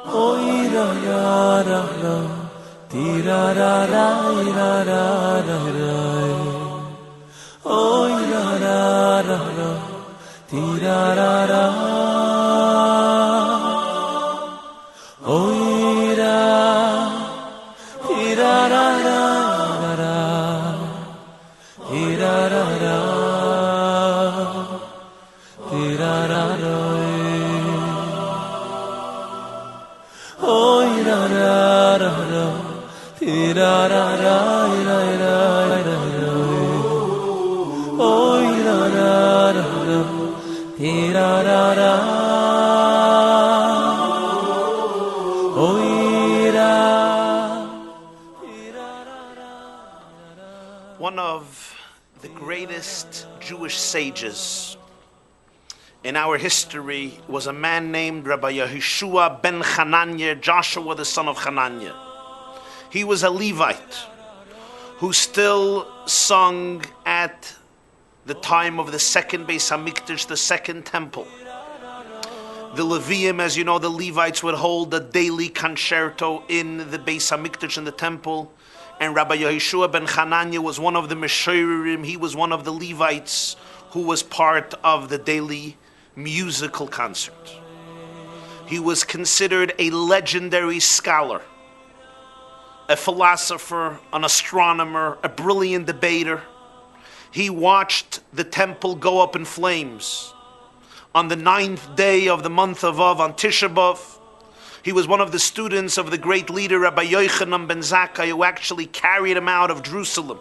Oy ra ra ra ra, ti ra ra ra ra ra ra ra. Oy ra ra ra ra, ti ra ra ra. Oy ra, ti ra ra ra ra, ti ra ra ra, ti ra ra ra. Oy ra ra ra ra, ti ra ra ra ra ra ra. Oy ra ra ra ra, ti ra ra ra. Oy ra, ti ra ra ra. One of the greatest Jewish sages in our history was a man named Rabbi Yehoshua ben Chananya, Joshua the son of Chananya. He was a Levite who still sung at the time of the second Beis Hamikdash, the second temple. The Leviim, as you know, the Levites would hold a daily concerto in the Beis Hamikdash in the temple, and Rabbi Yehoshua ben Chananya was one of the Meshorim. He was one of the Levites who was part of the daily musical concert. He was considered a legendary scholar, a philosopher, an astronomer, a brilliant debater. He watched the temple go up in flames on the 9th day of the month of Av, on Tishah B'Av. He was one of the students of the great leader Rabbi Yochanan ben Zakkai, who actually carried him out of Jerusalem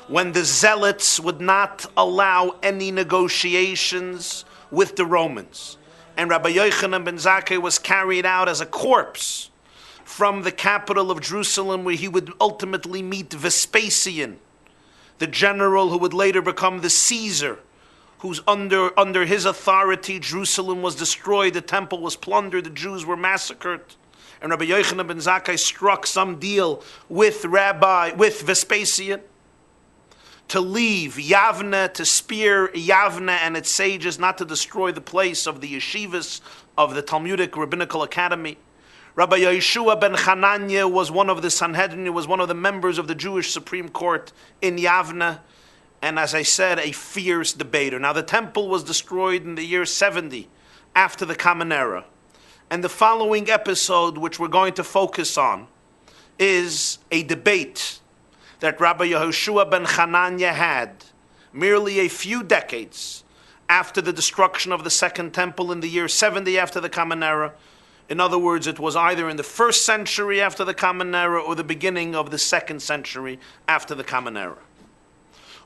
when the zealots would not allow any negotiations with the Romans. And Rabbi Yochanan ben Zakkai was carried out as a corpse from the capital of Jerusalem, where he would ultimately meet Vespasian, the general who would later become the Caesar, who's under his authority Jerusalem was destroyed, the temple was plundered, the Jews were massacred. And Rabbi Yochanan ben Zakkai struck some deal with Vespasian to leave Yavne, to spear Yavne and its sages, not to destroy the place of the yeshivas of the Talmudic Rabbinical Academy. Rabbi Yehoshua ben Chananya was one of the Sanhedrin, was one of the members of the Jewish Supreme Court in Yavne, and as I said, a fierce debater. Now the temple was destroyed in the year 70 after the Common Era, and the following episode, which we're going to focus on, is a debate that Rabbi Yehoshua ben Chananya had merely a few decades after the destruction of the Second Temple in the year 70 after the Common Era. In other words, it was either in the 1st century after the Common Era or the beginning of the 2nd century after the Common Era.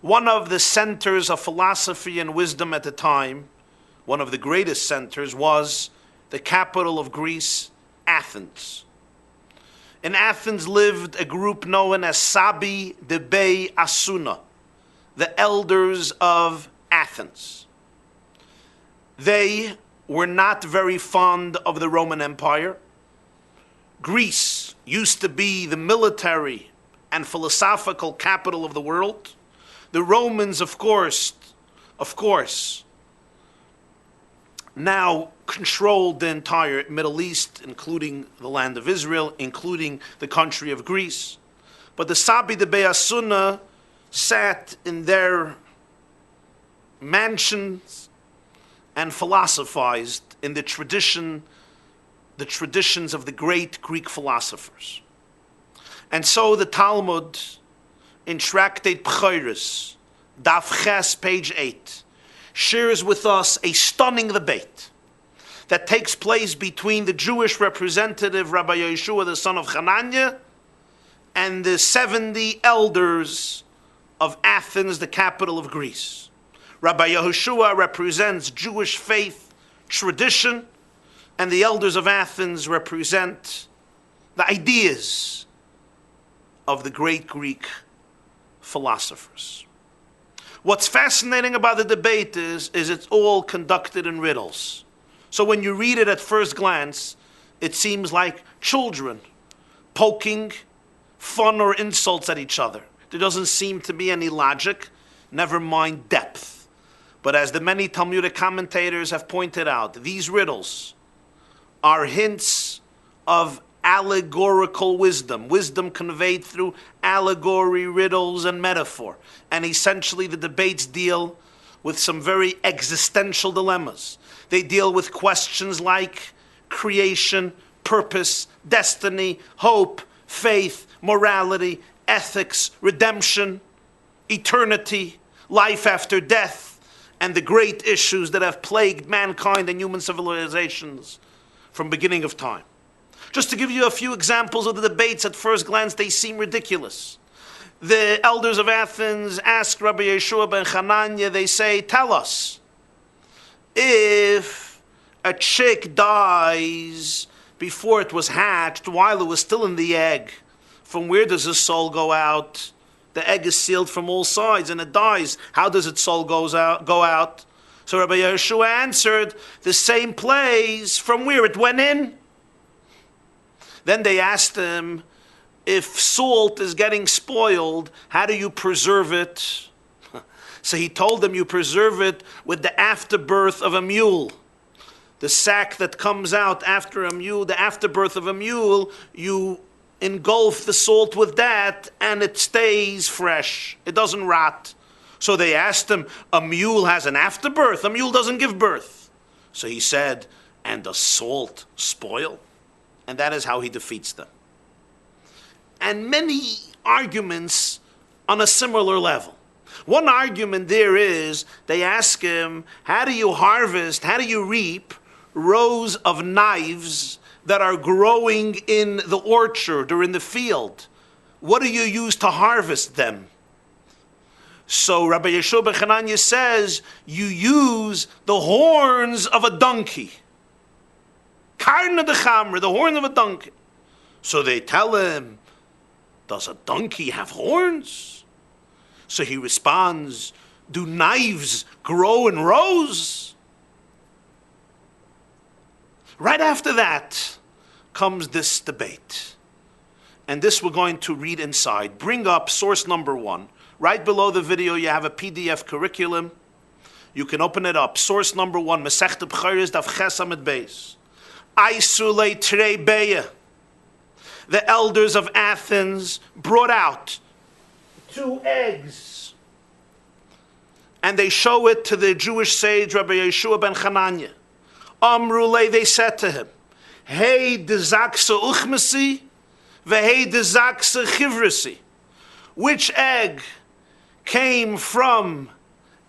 One of the centers of philosophy and wisdom at the time, one of the greatest centers, was the capital of Greece, Athens. In Athens lived a group known as Sabi Debei Asuna, the elders of Athens. They were not very fond of the Roman Empire. Greece used to be the military and philosophical capital of the world. The Romans, of course, now controlled the entire Middle East, including the land of Israel, including the country of Greece. But the Sabi de Beasuna sat in their mansions and philosophized in the traditions of the great Greek philosophers. And so the Talmud, in Tractate Bechoros, Daf Ches, page 8, shares with us a stunning debate that takes place between the Jewish representative Rabbi Yehoshua, the son of Chananya, and the 70 elders of Athens, the capital of Greece. Rabbi Yehoshua represents Jewish faith, tradition, and the elders of Athens represent the ideas of the great Greek philosophers. What's fascinating about the debate is it's all conducted in riddles. So when you read it at first glance, it seems like children poking fun or insults at each other. There doesn't seem to be any logic, never mind depth. But as the many Talmudic commentators have pointed out, these riddles are hints of allegorical wisdom, wisdom conveyed through allegory, riddles, and metaphor. And essentially the debates deal with some very existential dilemmas. They deal with questions like creation, purpose, destiny, hope, faith, morality, ethics, redemption, eternity, life after death, and the great issues that have plagued mankind and human civilizations from beginning of time. Just to give you a few examples of the debates, at first glance they seem ridiculous. The elders of Athens ask Rabbi Yehoshua ben Chananya, they say, tell us, if a chick dies before it was hatched, while it was still in the egg, from where does the soul go out? The egg is sealed from all sides and it dies. How does its soul go out? So Rabbi Yehoshua answered, the same place from where it went in. Then they asked him, if salt is getting spoiled, how do you preserve it? So he told them, you preserve it with the afterbirth of a mule. The sack that comes out after a mule, the afterbirth of a mule, you engulf the salt with that and it stays fresh. It doesn't rot. So they asked him, a mule has an afterbirth. A mule doesn't give birth. So he said, and does salt spoil? And that is how he defeats them. And many arguments on a similar level. One argument there is, they ask him, how do you harvest, how do you reap rows of knives that are growing in the orchard or in the field? What do you use to harvest them? So Rabbi Yehoshua ben Chananya says, you use the horns of a donkey. Karna de chamra, the horn of a donkey. So they tell him, does a donkey have horns? So he responds, do knives grow in rows? Right after that comes this debate. And this we're going to read inside. Bring up source number 1. Right below the video you have a PDF curriculum. You can open it up. Source number 1, Masechta Bechoros Daf Ches Amud Beis. Aisule Trei Beya. The elders of Athens brought out 2 eggs. And they show it to the Jewish sage Rabbi Yehoshua ben Chananya. Amrule, they said to him, Hey dezaksa uchmasi, vehei dezaksa chivrasi. Which egg came from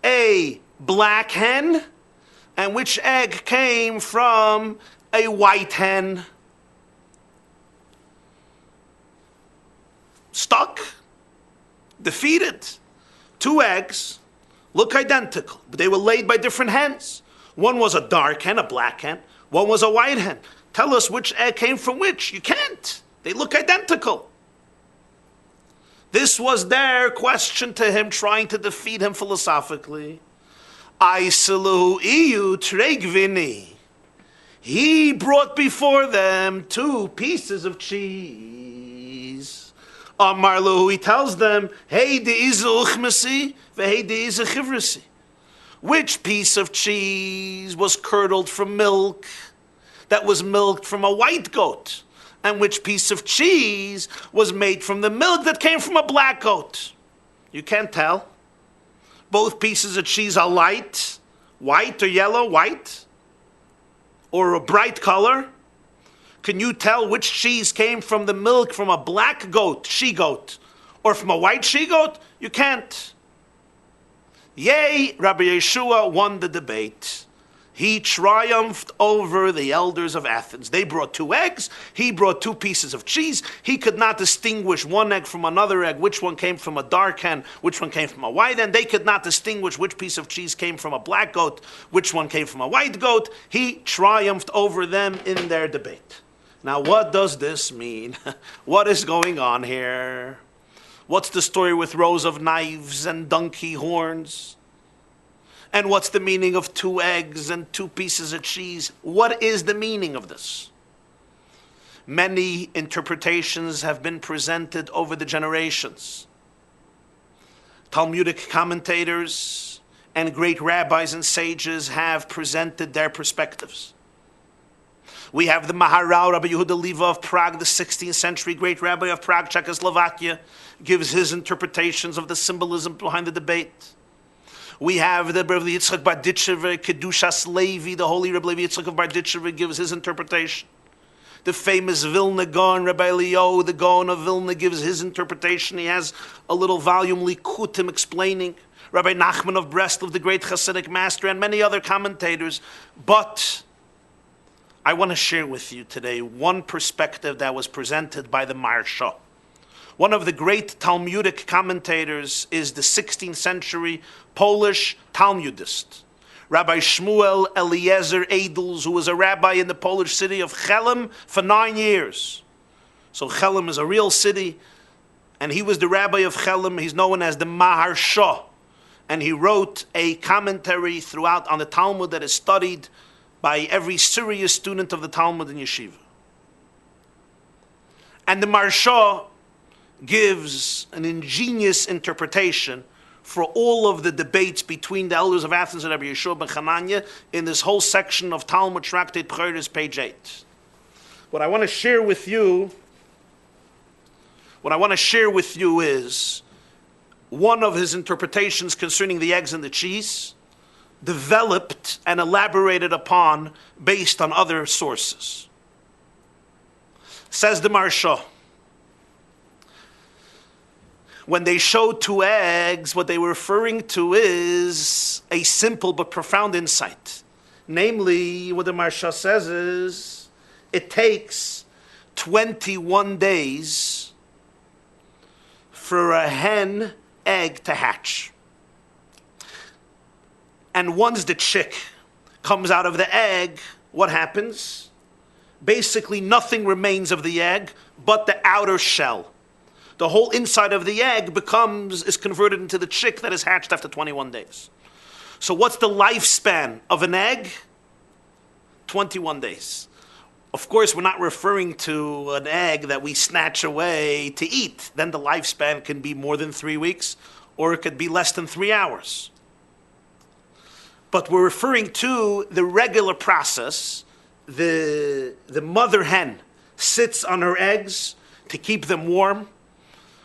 a black hen, and which egg came from a white hen? Stuck, defeated. 2 eggs look identical, but they were laid by different hens. One was a dark hen, a black hen. One was a white hen. Tell us which egg came from which. You can't. They look identical. This was their question to him, trying to defeat him philosophically. Aisalu iyu tregvini. He brought before them 2 pieces of cheese. Amarlu, he tells them, Hey deizu uchmasi, vehei deizu chivrasi. Which piece of cheese was curdled from milk that was milked from a white goat? And which piece of cheese was made from the milk that came from a black goat? You can't tell. Both pieces of cheese are light, white or yellow, white, or a bright color. Can you tell which cheese came from the milk from a black goat, she-goat, or from a white she-goat? You can't. Yea, Rabbi Yehoshua won the debate. He triumphed over the elders of Athens. They brought 2 eggs. He brought 2 pieces of cheese. He could not distinguish one egg from another egg, which one came from a dark hen, which one came from a white hen. They could not distinguish which piece of cheese came from a black goat, which one came from a white goat. He triumphed over them in their debate. Now, what does this mean? What is going on here? What's the story with rows of knives and donkey horns? And what's the meaning of 2 eggs and 2 pieces of cheese? What is the meaning of this? Many interpretations have been presented over the generations. Talmudic commentators and great rabbis and sages have presented their perspectives. We have the Maharal, Rabbi Yehuda Leva of Prague, the 16th century great rabbi of Prague, Czechoslovakia, gives his interpretations of the symbolism behind the debate. We have the Rabbi Yitzchak Barditchever, Kedushas Levi, the holy Rabbi Yitzchak of Barditchever, gives his interpretation. The famous Vilna Gaon, Rabbi Eliyahu, the Gaon of Vilna, gives his interpretation. He has a little volume, Likutim, explaining. Rabbi Nachman of Breslov, the great Hasidic master, and many other commentators. But I want to share with you today one perspective that was presented by the Maharsha. One of the great Talmudic commentators is the 16th century Polish Talmudist, Rabbi Shmuel Eliezer Edels, who was a rabbi in the Polish city of Chelm for 9 years. So Chelm is a real city, and he was the rabbi of Chelm. He's known as the Maharsha, and he wrote a commentary throughout on the Talmud that is studied by every serious student of the Talmud in yeshiva. And the Maharsha gives an ingenious interpretation for all of the debates between the elders of Athens and Rabbi Yehoshua ben Chananya in this whole section of Talmud Tractate Bechoros, page 8. What I want to share with you is one of his interpretations concerning the eggs and the cheese, developed and elaborated upon based on other sources. Says the Maharsha, when they showed 2 eggs, what they were referring to is a simple but profound insight. Namely, what the Maharsha says is, it takes 21 days for a hen egg to hatch. And once the chick comes out of the egg, what happens? Basically, nothing remains of the egg but the outer shell. The whole inside of the egg is converted into the chick that is hatched after 21 days. So what's the lifespan of an egg? 21 days. Of course, we're not referring to an egg that we snatch away to eat. Then the lifespan can be more than 3 weeks, or it could be less than 3 hours. But we're referring to the regular process. The mother hen sits on her eggs to keep them warm,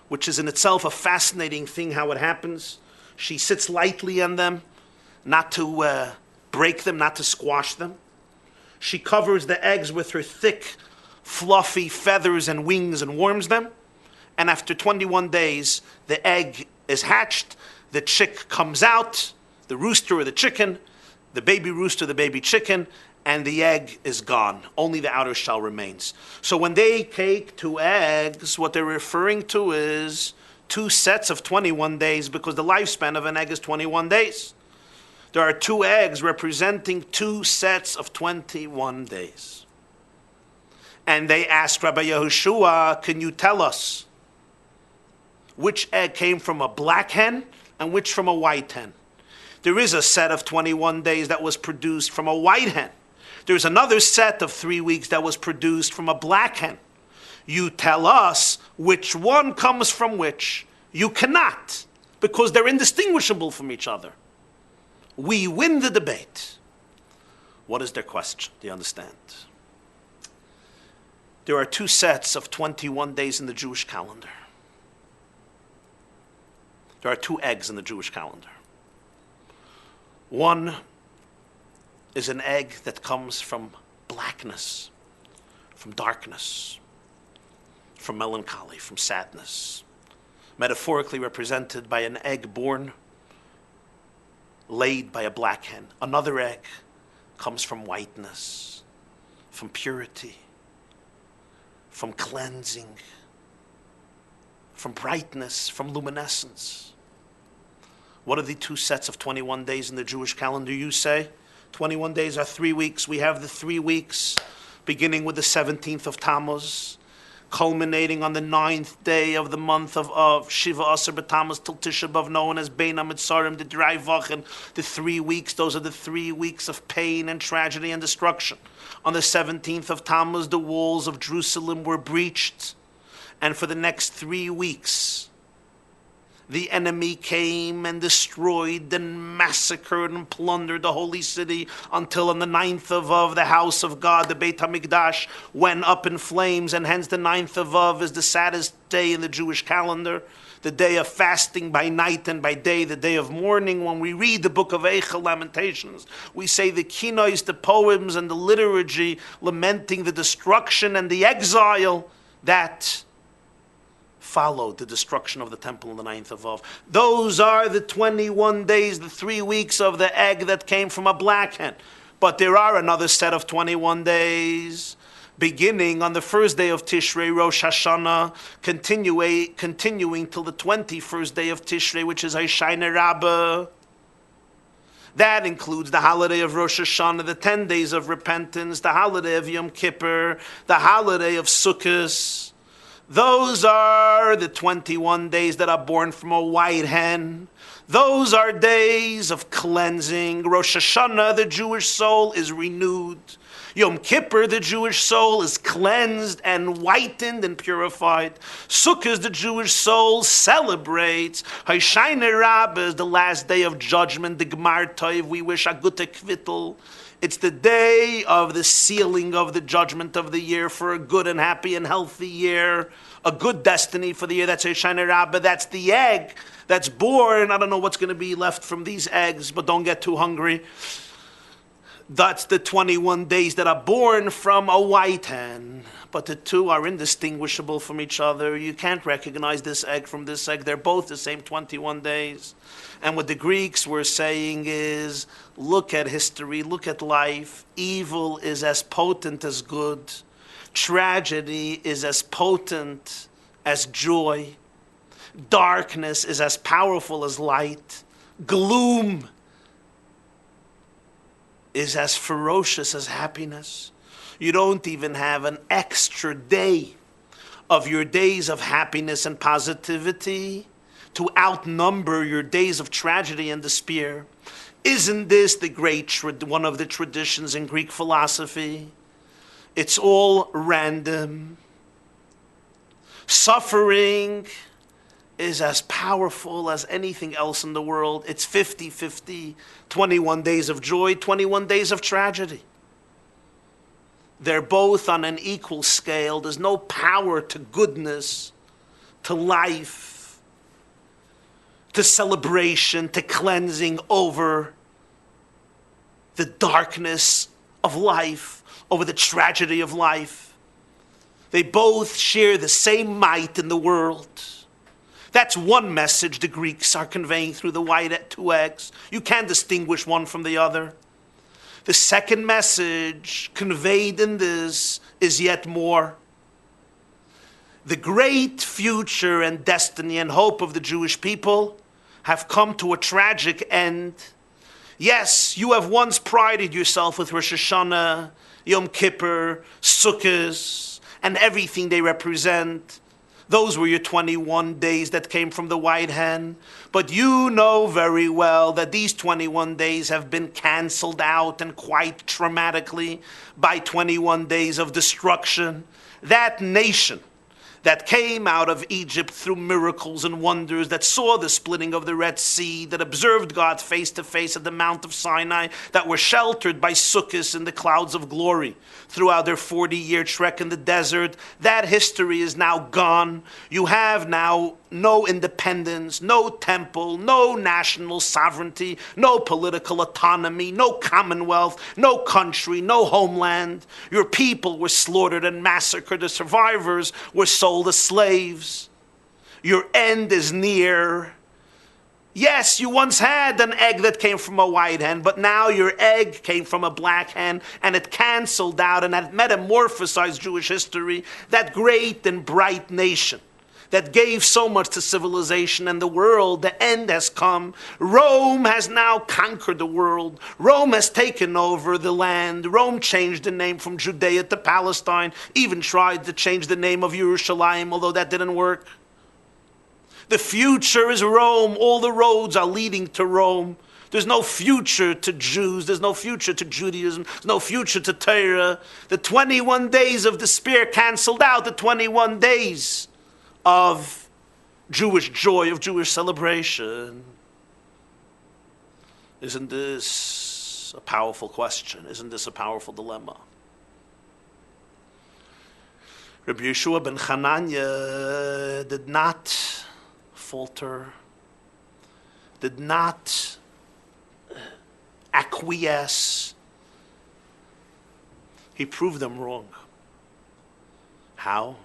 which is in itself a fascinating thing how it happens. She sits lightly on them, not to break them, not to squash them. She covers the eggs with her thick, fluffy feathers and wings and warms them. And after 21 days, the egg is hatched, the chick comes out, the rooster or the chicken, the baby rooster, the baby chicken, and the egg is gone. Only the outer shell remains. So when they take 2 eggs, what they're referring to is 2 sets of 21 days, because the lifespan of an egg is 21 days. There are 2 eggs representing 2 sets of 21 days. And they asked Rabbi Yehoshua, can you tell us which egg came from a black hen and which from a white hen? There is a set of 21 days that was produced from a white hen. There's another set of 3 weeks that was produced from a black hen. You tell us which one comes from which. You cannot, because they're indistinguishable from each other. We win the debate. What is their question? Do you understand? There are 2 sets of 21 days in the Jewish calendar. There are 2 eggs in the Jewish calendar. One is an egg that comes from blackness, from darkness, from melancholy, from sadness, metaphorically represented by an egg born, laid by a black hen. Another egg comes from whiteness, from purity, from cleansing, from brightness, from luminescence. What are the 2 sets of 21 days in the Jewish calendar, you say? 21 days are 3 weeks. We have the 3 weeks beginning with the 17th of Tammuz, culminating on the 9th day of the month of Shiva Asar B'Tammuz till Tishah B'Av, known as Bein HaMitzarim, the Drei Wochen, the 3 weeks. Those are the 3 weeks of pain and tragedy and destruction. On the 17th of Tammuz, the walls of Jerusalem were breached, and for the next 3 weeks, the enemy came and destroyed and massacred and plundered the holy city until on the 9th of Av, the house of God, the Beit HaMikdash, went up in flames, and hence the 9th of Av is the saddest day in the Jewish calendar, the day of fasting by night and by day, the day of mourning. When we read the book of Exile, Lamentations, we say the kinois, the poems and the liturgy lamenting the destruction and the exile that followed the destruction of the temple on the 9th of Av. Those are the 21 days, the 3 weeks of the egg that came from a black hen. But there are another set of 21 days, beginning on the first day of Tishrei, Rosh Hashanah, continuing till the 21st day of Tishrei, which is Hoshana Rabbah. That includes the holiday of Rosh Hashanah, the 10 days of repentance, the holiday of Yom Kippur, the holiday of Sukkot. Those are the 21 days that are born from a white hen. Those are days of cleansing. Rosh Hashanah, the Jewish soul is renewed. Yom Kippur, the Jewish soul is cleansed and whitened and purified. Sukkot, the Jewish soul celebrates. Hoshana Rabbah is the last day of judgment, the Gmar Tov. We wish a gute kvittel. It's the day of the sealing of the judgment of the year for a good and happy and healthy year, a good destiny for the year. That's Hoshana Rabbah. That's the egg that's born. I don't know what's going to be left from these eggs, but don't get too hungry. That's the 21 days that are born from a white hen. But the two are indistinguishable from each other. You can't recognize this egg from this egg. They're both the same 21 days. And what the Greeks were saying is, look at history, look at life. Evil is as potent as good. Tragedy is as potent as joy. Darkness is as powerful as light. Gloom is as ferocious as happiness. You don't even have an extra day of your days of happiness and positivity to outnumber your days of tragedy and despair. Isn't this the great one of the traditions in Greek philosophy? It's all random. Suffering is as powerful as anything else in the world. It's 50-50, 21 days of joy, 21 days of tragedy. They're both on an equal scale. There's no power to goodness, to life, to celebration, to cleansing over the darkness of life, over the tragedy of life. They both share the same might in the world. That's one message the Greeks are conveying through the white two eggs. You can't distinguish one from the other. The second message conveyed in this is yet more. The great future and destiny and hope of the Jewish people have come to a tragic end. Yes, you have once prided yourself with Rosh Hashanah, Yom Kippur, Sukkot, and everything they represent. Those were your 21 days that came from the white hen. But you know very well that these 21 days have been canceled out, and quite dramatically, by 21 days of destruction. That nation that came out of Egypt through miracles and wonders, that saw the splitting of the Red Sea, that observed God face to face at the Mount of Sinai, that were sheltered by Sukkot in the clouds of glory throughout their 40-year trek in the desert, that history is now gone. You have now no independence, no temple, no national sovereignty, no political autonomy, no commonwealth, no country, no homeland. Your people were slaughtered and massacred. The survivors were sold as slaves. Your end is near. Yes, you once had an egg that came from a white hen, but now your egg came from a black hen, and it canceled out and had metamorphosized Jewish history, that great and bright nation that gave so much to civilization and the world. The end has come. Rome has now conquered the world. Rome has taken over the land. Rome changed the name from Judea to Palestine, even tried to change the name of Yerushalayim, although that didn't work. The future is Rome. All the roads are leading to Rome. There's no future to Jews. There's no future to Judaism. There's no future to Torah. The 21 days of despair canceled out the 21 days of Jewish joy, of Jewish celebration. Isn't this a powerful question? Isn't this a powerful dilemma? Rabbi Yehoshua ben Chananya did not falter, did not acquiesce. He proved them wrong. How?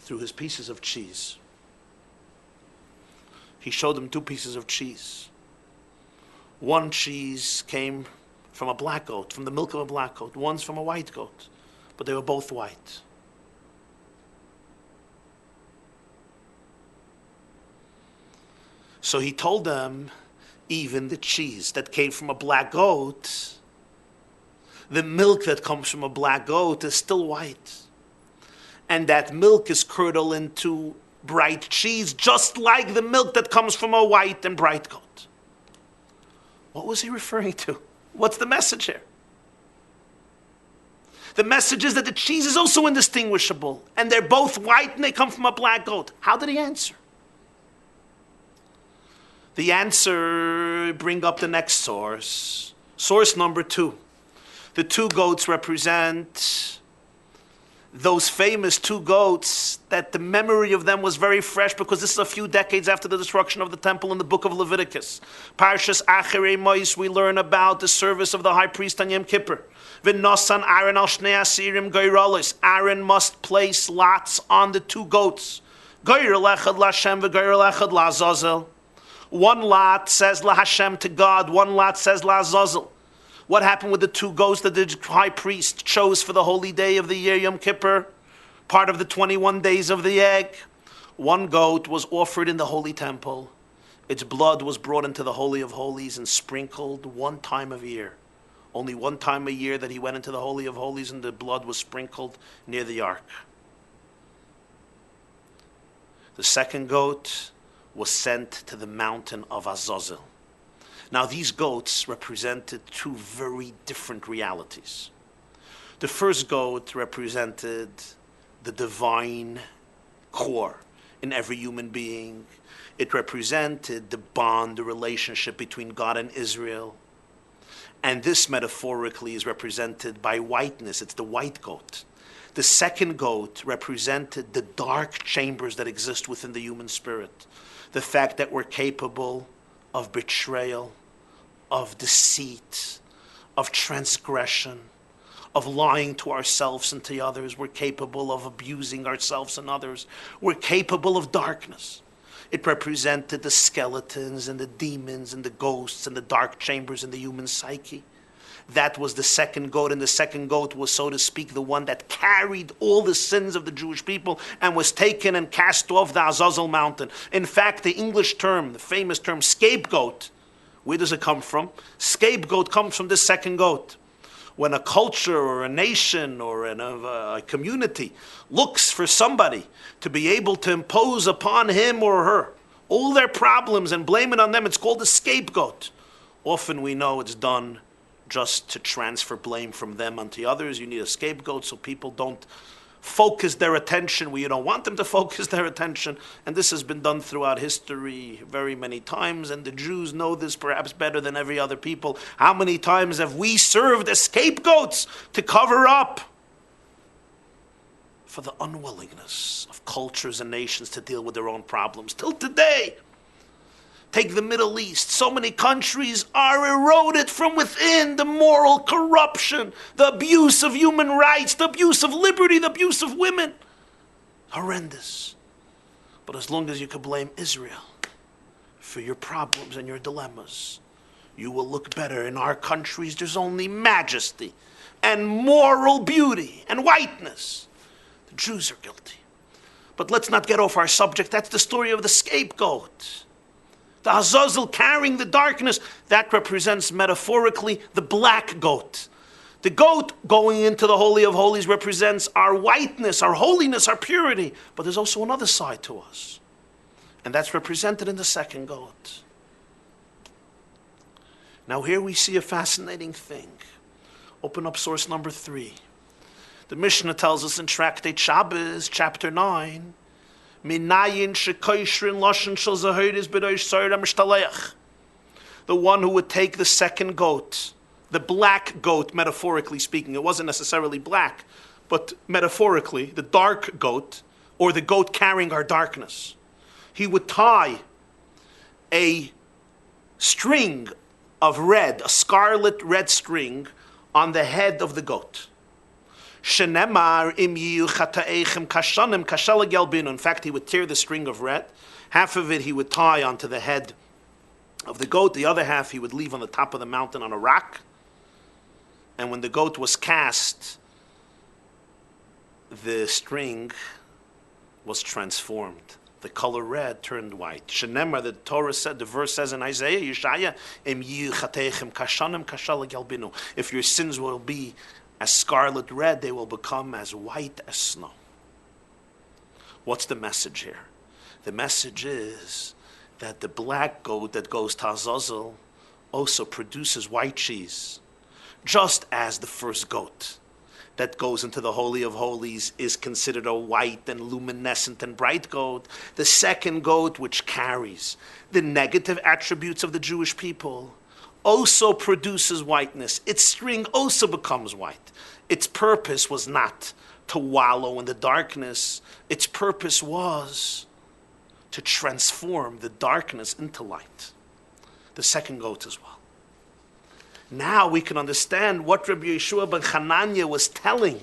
Through his pieces of cheese. He showed them 2 pieces of cheese. One cheese came from a black goat, from the milk of a black goat. One's from a white goat, but they were both white. So he told them, even the cheese that came from a black goat, the milk that comes from a black goat is still white. And that milk is curdled into bright cheese, just like the milk that comes from a white and bright goat. What was he referring to? What's the message here? The message is that the cheese is also indistinguishable, and they're both white and they come from a black goat. How did he answer? The answer, bring up the next source. Source number 2. The 2 goats represent those famous 2 goats that the memory of them was very fresh, because this is a few decades after the destruction of the temple in the book of Leviticus. Parshas Acharei Mos, we learn about the service of the high priest on Yom Kippur. V'nosan Aaron al shnei asirim goyrolos. Aaron must place lots on the 2 goats. Goyrol echad laHashem v'goyrol echad laAzazel. One lot says laHashem, to God. One lot says laAzazel. What happened with the 2 goats that the high priest chose for the holy day of the year, Yom Kippur, part of the 21 days of the egg? One goat was offered in the holy temple. Its blood was brought into the Holy of Holies and sprinkled 1 time of year. Only 1 time a year that he went into the Holy of Holies and the blood was sprinkled near the ark. The second goat was sent to the mountain of Azazel. Now, these goats represented 2 very different realities. The first goat represented the divine core in every human being. It represented the bond, the relationship between God and Israel. And this metaphorically is represented by whiteness. It's the white goat. The second goat represented the dark chambers that exist within the human spirit. The fact that we're capable of betrayal, of deceit, of transgression, of lying to ourselves and to others. We're capable of abusing ourselves and others. We're capable of darkness. It represented the skeletons and the demons and the ghosts and the dark chambers in the human psyche. That was the second goat, and the second goat was, so to speak, the one that carried all the sins of the Jewish people and was taken and cast off the Azazel mountain. In fact, the English term, the famous term scapegoat, where does it come from? Scapegoat comes from this second goat. When a culture or a nation or a community looks for somebody to be able to impose upon him or her all their problems and blame it on them, it's called a scapegoat. Often we know it's done just to transfer blame from them onto others. You need a scapegoat so people don't focus their attention where you don't want them to focus their attention. And this has been done throughout history very many times, and the Jews know this perhaps better than every other people. How many times have we served as scapegoats to cover up for the unwillingness of cultures and nations to deal with their own problems? Till today, take the Middle East. So many countries are eroded from within. The moral corruption, the abuse of human rights, the abuse of liberty, the abuse of women. Horrendous. But as long as you can blame Israel for your problems and your dilemmas, you will look better. In our countries, there's only majesty and moral beauty and whiteness. The Jews are guilty. But let's not get off our subject. That's the story of the scapegoat. The Azazel carrying the darkness, that represents metaphorically the black goat. The goat going into the Holy of Holies represents our whiteness, our holiness, our purity. But there's also another side to us. And that's represented in the second goat. Now here we see a fascinating thing. Open up source number 3. The Mishnah tells us in Tractate Shabbos, chapter 9, Minayin shekoishrin loshen shel zahiris b'doish soyer amishtalech. The one who would take the second goat, the black goat, metaphorically speaking. It wasn't necessarily black, but metaphorically, the dark goat, or the goat carrying our darkness. He would tie a string of red, a scarlet red string, on the head of the goat. Shenemar im yiyu chataeichem kashanim kashela gelbinu. In fact, he would tear the string of red. Half of it he would tie onto the head of the goat. The other half he would leave on the top of the mountain on a rock. And when the goat was cast, the string was transformed. The color red turned white. Shenemar, the Torah said, the verse says in Isaiah, Yeshaya, im yiyu chatechem kashanim kashela gelbinu. If your sins will be as scarlet red, they will become as white as snow. What's the message here? The message is that the black goat that goes to Azazel also produces white cheese, just as the first goat that goes into the Holy of Holies is considered a white and luminescent and bright goat. The second goat, which carries the negative attributes of the Jewish people, also produces whiteness. Its string also becomes white. Its purpose was not to wallow in the darkness. Its purpose was to transform the darkness into light. The second goat as well. Now we can understand what Rabbi Yehoshua ben Chananya was telling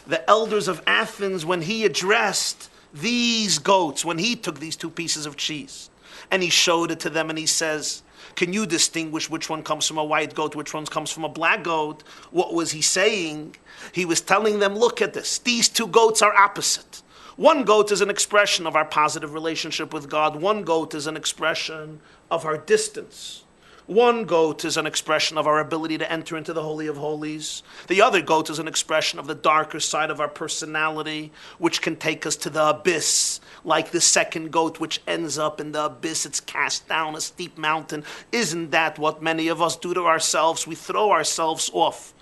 the elders of Athens when he addressed these goats, when he took these two pieces of cheese. And he showed it to them and he says, can you distinguish which one comes from a white goat, which one comes from a black goat? What was he saying? He was telling them, look at this. These two goats are opposite. One goat is an expression of our positive relationship with God. One goat is an expression of our distance. One goat is an expression of our ability to enter into the Holy of Holies. The other goat is an expression of the darker side of our personality, which can take us to the abyss, like the second goat, which ends up in the abyss. It's cast down a steep mountain. Isn't that what many of us do to ourselves? We throw ourselves off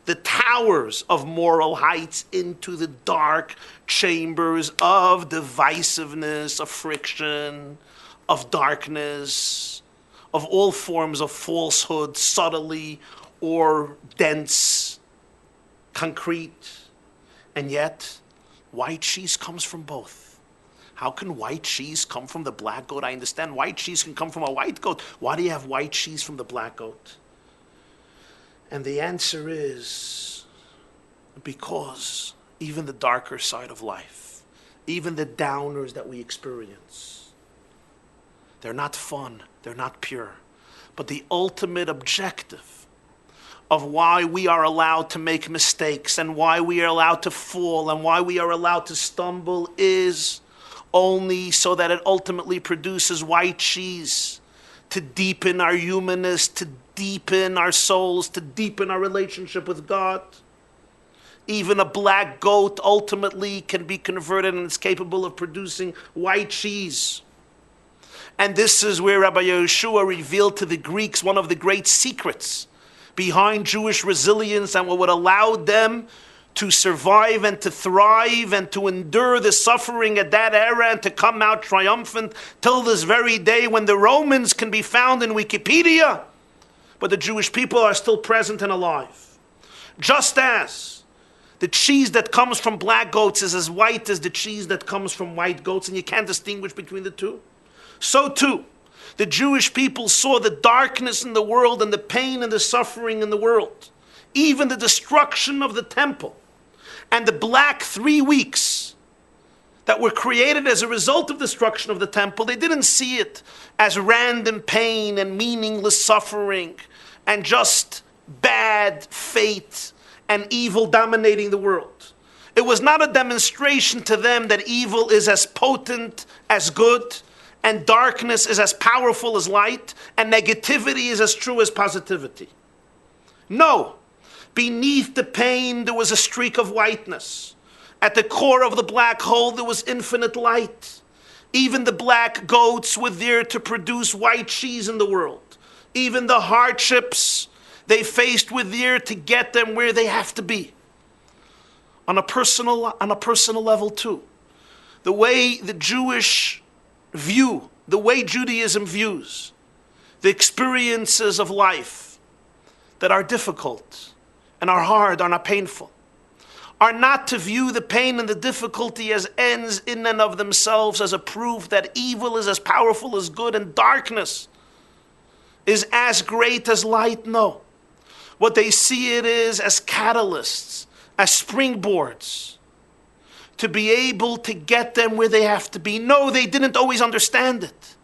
the towers of moral heights into the dark chambers of divisiveness, of friction, of darkness, of all forms of falsehood, subtly or dense, concrete. And yet, white cheese comes from both. How can white cheese come from the black goat? I understand white cheese can come from a white goat. Why do you have white cheese from the black goat? And the answer is because even the darker side of life, even the downers that we experience, they're not fun, they're not pure. But the ultimate objective of why we are allowed to make mistakes and why we are allowed to fall and why we are allowed to stumble is only so that it ultimately produces white cheese to deepen our humanness, to deepen our souls, to deepen our relationship with God. Even a black goat ultimately can be converted and is capable of producing white cheese. And this is where Rabbi Yehoshua revealed to the Greeks one of the great secrets behind Jewish resilience and what would allow them to survive and to thrive and to endure the suffering at that era and to come out triumphant till this very day when the Romans can be found in Wikipedia, but the Jewish people are still present and alive. Just as the cheese that comes from black goats is as white as the cheese that comes from white goats, and you can't distinguish between the two, so too, the Jewish people saw the darkness in the world and the pain and the suffering in the world, even the destruction of the temple and the black 3 weeks that were created as a result of destruction of the temple. They didn't see it as random pain and meaningless suffering and just bad fate and evil dominating the world. It was not a demonstration to them that evil is as potent as good, and darkness is as powerful as light, and negativity is as true as positivity. No. Beneath the pain, there was a streak of whiteness. At the core of the black hole, there was infinite light. Even the black goats were there to produce white cheese in the world. Even the hardships they faced were there to get them where they have to be. On a personal level too. the way the Jewish view, the way Judaism views the experiences of life that are difficult and are hard, are not painful, are not to view the pain and the difficulty as ends in and of themselves, as a proof that evil is as powerful as good and darkness is as great as light. No. What they see it is as catalysts, as springboards, to be able to get them where they have to be. No, they didn't always understand it.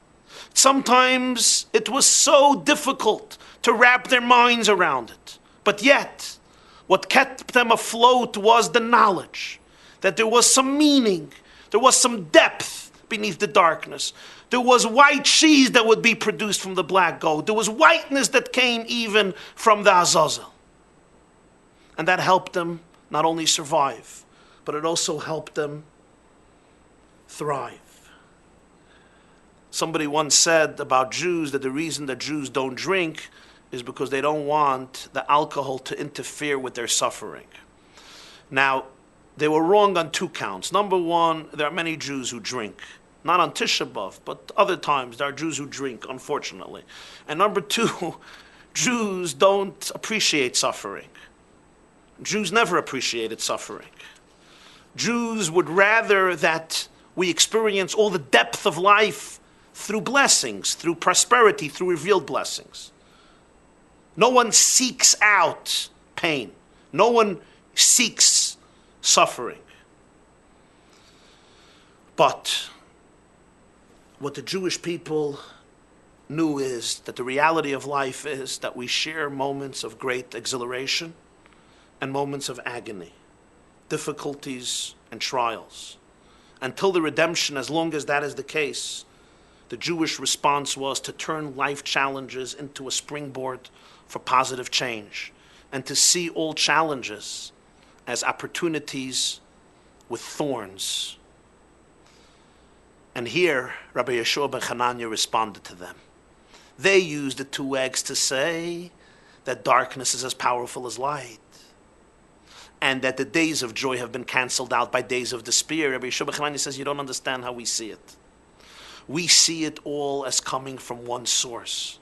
Sometimes it was so difficult to wrap their minds around it. But yet, what kept them afloat was the knowledge that there was some meaning, there was some depth beneath the darkness. There was white cheese that would be produced from the black goat. There was whiteness that came even from the Azazel. And that helped them not only survive, but it also helped them thrive. Somebody once said about Jews that the reason that Jews don't drink is because they don't want the alcohol to interfere with their suffering. Now, they were wrong on two counts. Number one, there are many Jews who drink. Not on Tishah B'Av, but other times there are Jews who drink, unfortunately. And number two, Jews don't appreciate suffering. Jews never appreciated suffering. Jews would rather that we experience all the depth of life through blessings, through prosperity, through revealed blessings. No one seeks out pain. No one seeks suffering. But what the Jewish people knew is that the reality of life is that we share moments of great exhilaration and moments of agony, difficulties and trials. Until the redemption, as long as that is the case, the Jewish response was to turn life challenges into a springboard for positive change and to see all challenges as opportunities with thorns. And here, Rabbi Yehoshua ben Chananya responded to them. They used the two eggs to say that darkness is as powerful as light, and that the days of joy have been canceled out by days of despair. Rabbi Yehoshua ben Chananya says, you don't understand how we see it. We see it all as coming from one source.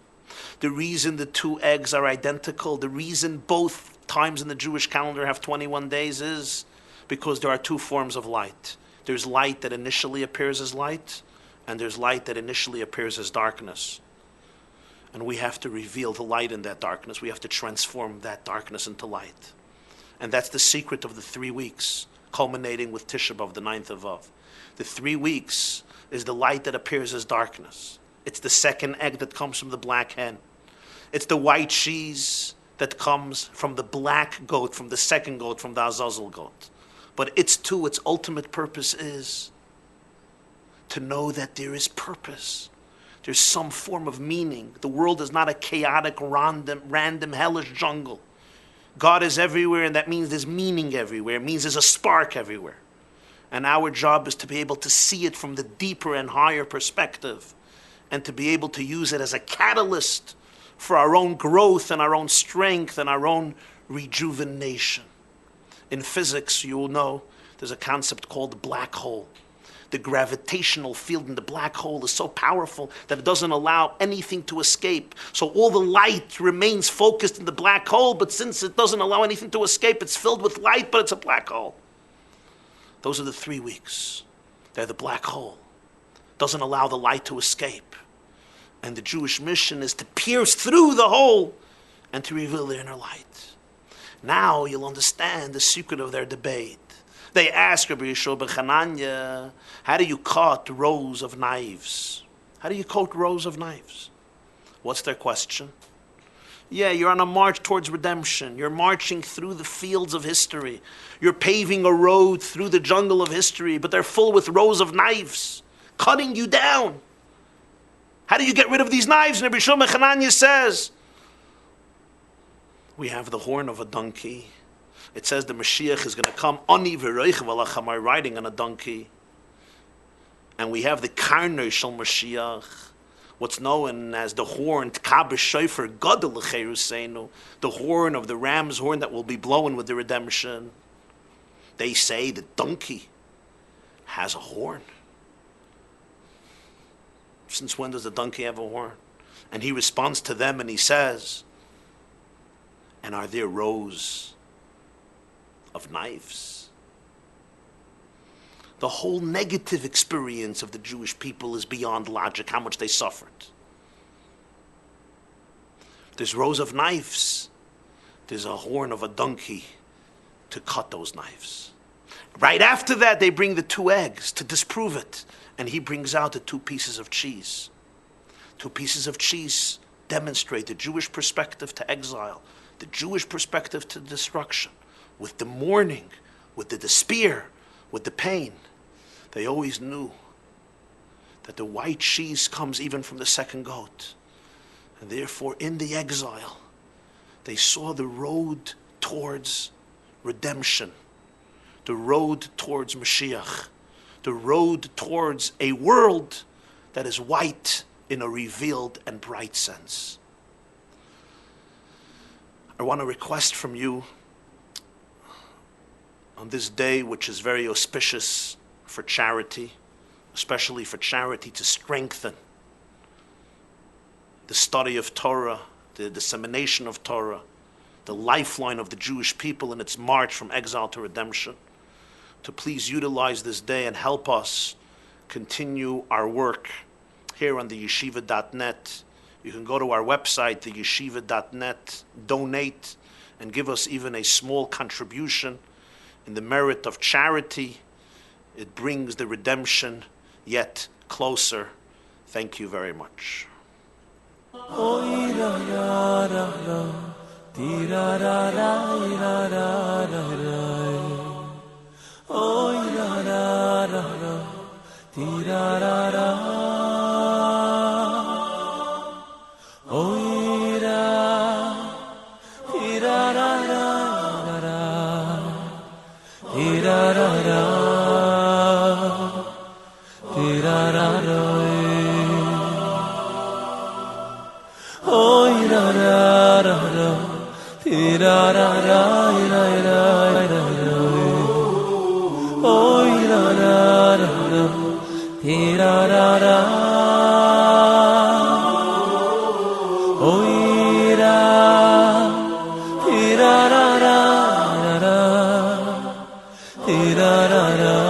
The reason the two eggs are identical, the reason both times in the Jewish calendar have 21 days is because there are two forms of light. There's light that initially appears as light, and there's light that initially appears as darkness. And we have to reveal the light in that darkness. We have to transform that darkness into light. And that's the secret of the 3 weeks, culminating with Tishah B'Av, the 9th of Av. The 3 weeks is the light that appears as darkness. It's the second egg that comes from the black hen. It's the white cheese that comes from the black goat, from the second goat, from the Azazel goat. But its ultimate purpose is to know that there is purpose. There's some form of meaning. The world is not a chaotic, random, hellish jungle. God is everywhere, and that means there's meaning everywhere. It means there's a spark everywhere. And our job is to be able to see it from the deeper and higher perspective, and to be able to use it as a catalyst for our own growth and our own strength and our own rejuvenation. In physics, you will know, there's a concept called the black hole. The gravitational field in the black hole is so powerful that it doesn't allow anything to escape. So all the light remains focused in the black hole, but since it doesn't allow anything to escape, it's filled with light, but it's a black hole. Those are the 3 weeks. They're the black hole. Doesn't allow the light to escape. And the Jewish mission is to pierce through the hole and to reveal the inner light. Now you'll understand the secret of their debate. They ask Rabbi Yehoshua ben Chananya, how do you cut rows of knives? How do you cut rows of knives? What's their question? Yeah, you're on a march towards redemption. You're marching through the fields of history. You're paving a road through the jungle of history, but they're full with rows of knives, cutting you down. How do you get rid of these knives? And Rabbi Yehoshua ben Chananya says, we have the horn of a donkey. It says the Mashiach is going to come, ani v'roich v'alachamai, riding on a donkey. And we have the karnei shel Mashiach, what's known as the horn, t'kabesh shofar gadol l'cheruseinu, the horn of the ram's horn that will be blown with the redemption. They say the donkey has a horn. since when does the donkey have a horn? And he responds to them and he says, and are there rows of knives? The whole negative experience of the Jewish people is beyond logic, how much they suffered. There's rows of knives. There's a horn of a donkey to cut those knives. Right after that, they bring the 2 eggs to disprove it. And he brings out the 2 pieces of cheese. 2 pieces of cheese demonstrate the Jewish perspective to exile, the Jewish perspective to destruction, with the mourning, with the despair, with the pain. They always knew that the white cheese comes even from the second goat. And therefore, in the exile, they saw the road towards redemption, the road towards Mashiach, the road towards a world that is white in a revealed and bright sense. I want to request from you on this day, which is very auspicious for charity, especially for charity to strengthen the study of Torah, the dissemination of Torah, the lifeline of the Jewish people in its march from exile to redemption, to please utilize this day and help us continue our work here on the yeshiva.net. You can go to our website, the yeshiva.net, donate, and give us even a small contribution in the merit of charity. It brings the redemption yet closer. Thank you very much. Da da da